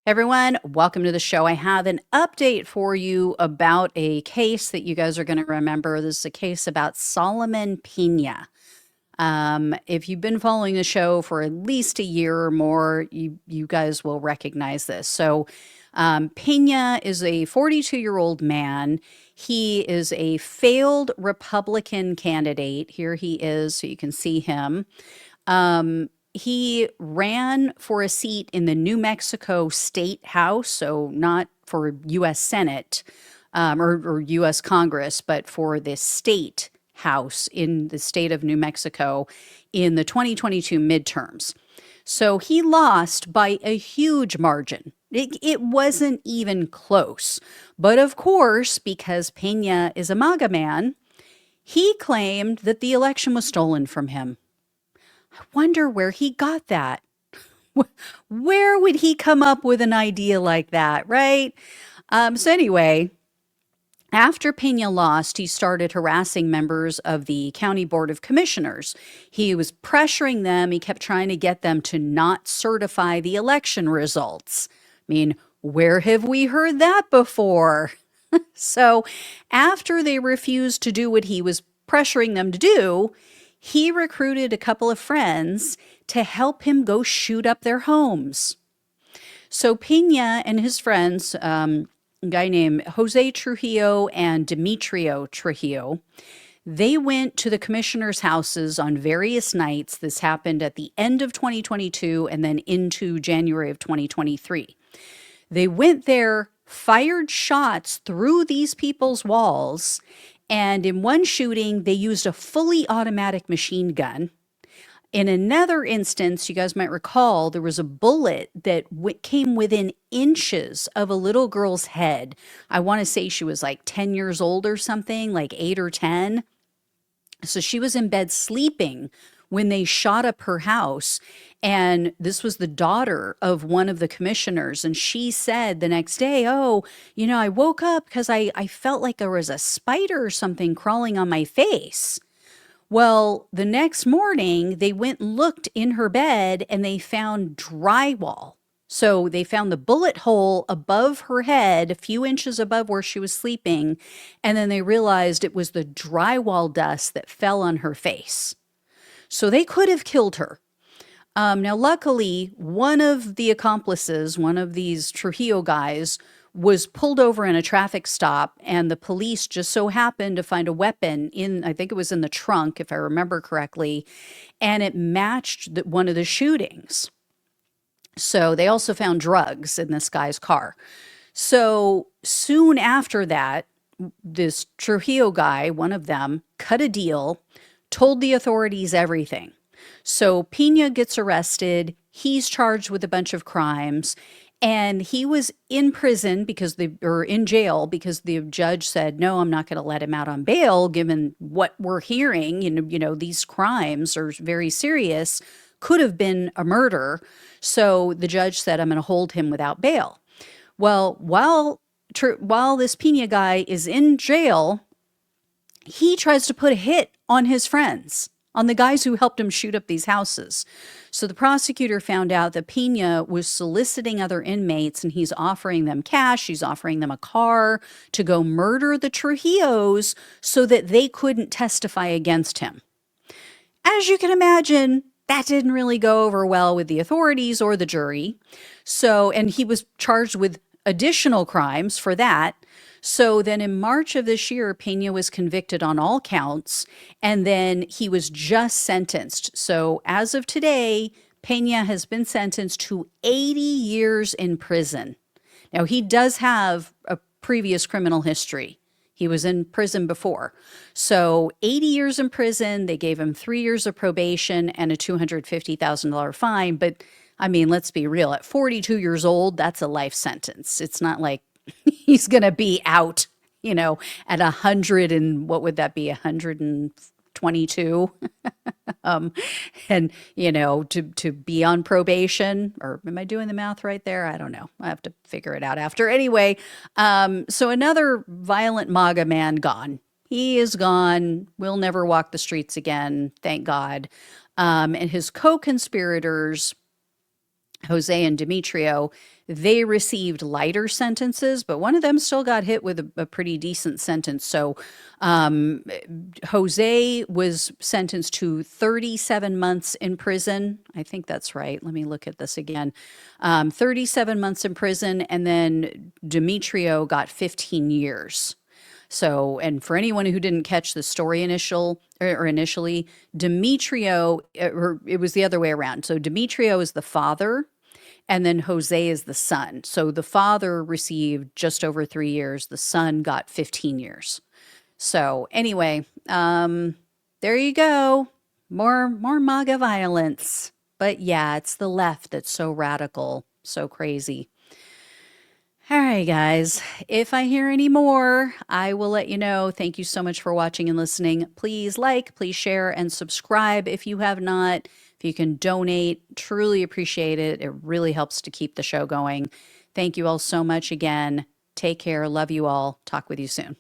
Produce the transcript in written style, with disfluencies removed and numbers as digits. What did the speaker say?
Everyone, welcome to the show. I have an update for you about a case that you guys are going to remember. This is a case about Solomon Pena. If you've been following the show for at least a year or more, you guys will recognize this. Pena is a 42-year-old man. He is a failed Republican candidate. Here he is, so you can see him. He ran for a seat in the New Mexico State House, so not for U.S. Senate or U.S. Congress, but for the state house in the state of New Mexico in the 2022 midterms. So he lost by a huge margin. It wasn't even close. But of course, because Pena is a MAGA man, he claimed that the election was stolen from him. I wonder where he got that. Where would he come up with an idea like that, right? Anyway, after Pena lost, he started harassing members of the County Board of Commissioners. He was pressuring them. He kept trying to get them to not certify the election results. I mean, where have we heard that before? So after they refused to do what he was pressuring them to do, he recruited a couple of friends to help him go shoot up their homes. So Pena and his friends, a guy named Jose Trujillo and Demetrio Trujillo, they went to the commissioners' houses on various nights. This happened at the end of 2022 and then into January of 2023. They went there, fired shots through these people's walls, and in one shooting, they used a fully automatic machine gun. In another instance, you guys might recall, there was a bullet that came within inches of a little girl's head. I want to say she was like 10 years old or something, like 8 or 10. So she was in bed sleeping when they shot up her house. And this was the daughter of one of the commissioners. And she said the next day, I woke up because I felt like there was a spider or something crawling on my face. Well, the next morning, they went and looked in her bed and they found drywall. So they found the bullet hole above her head, a few inches above where she was sleeping. And then they realized it was the drywall dust that fell on her face. So they could have killed her. Now, luckily, one of the accomplices, one of these Trujillo guys, was pulled over in a traffic stop, and the police just so happened to find a weapon I think it was in the trunk, if I remember correctly, and it matched one of the shootings. So they also found drugs in this guy's car. So soon after that, this Trujillo guy, one of them, cut a deal, told the authorities everything. So Pena gets arrested. He's charged with a bunch of crimes. And he was in prison in jail because the judge said, no, I'm not going to let him out on bail, given what we're hearing. These crimes are very serious, could have been a murder. So the judge said, I'm going to hold him without bail. Well, while this Pena guy is in jail, he tries to put a hit on his friends, on the guys who helped him shoot up these houses. So the prosecutor found out that Pena was soliciting other inmates and he's offering them cash, he's offering them a car to go murder the Trujillos so that they couldn't testify against him. As you can imagine, that didn't really go over well with the authorities or the jury. And he was charged with additional crimes for that. So then in March of this year, Pena was convicted on all counts, and then he was just sentenced. So as of today, Pena has been sentenced to 80 years in prison. Now, he does have a previous criminal history. He was in prison before. So 80 years in prison, they gave him 3 years of probation and a $250,000 fine. But I mean, let's be real, at 42 years old, that's a life sentence. It's not like he's going to be out, at 100 and what would that be? 122. To be on probation, or am I doing the math right there? I don't know. I have to figure it out after. Anyway, so another violent MAGA man gone. He is gone. Will never walk the streets again. Thank God. And his co-conspirators, Jose and Demetrio, They received lighter sentences, but one of them still got hit with a pretty decent sentence. So um, Jose was sentenced to 37 months in prison. I think that's right. Let me look at this again. 37 months in prison, and then Demetrio got 15 years. So, and for anyone who didn't catch the story initially, Demetrio, or it was the other way around. So Demetrio is the father, and then Jose is the son. So the father received just over 3 years. The son got 15 years. So anyway, there you go. More MAGA violence. But yeah, it's the left that's so radical, so crazy. All right, guys. If I hear any more, I will let you know. Thank you so much for watching and listening. Please like, please share, and subscribe if you have not. If you can donate, truly appreciate it. It really helps to keep the show going. Thank you all so much again. Take care. Love you all. Talk with you soon.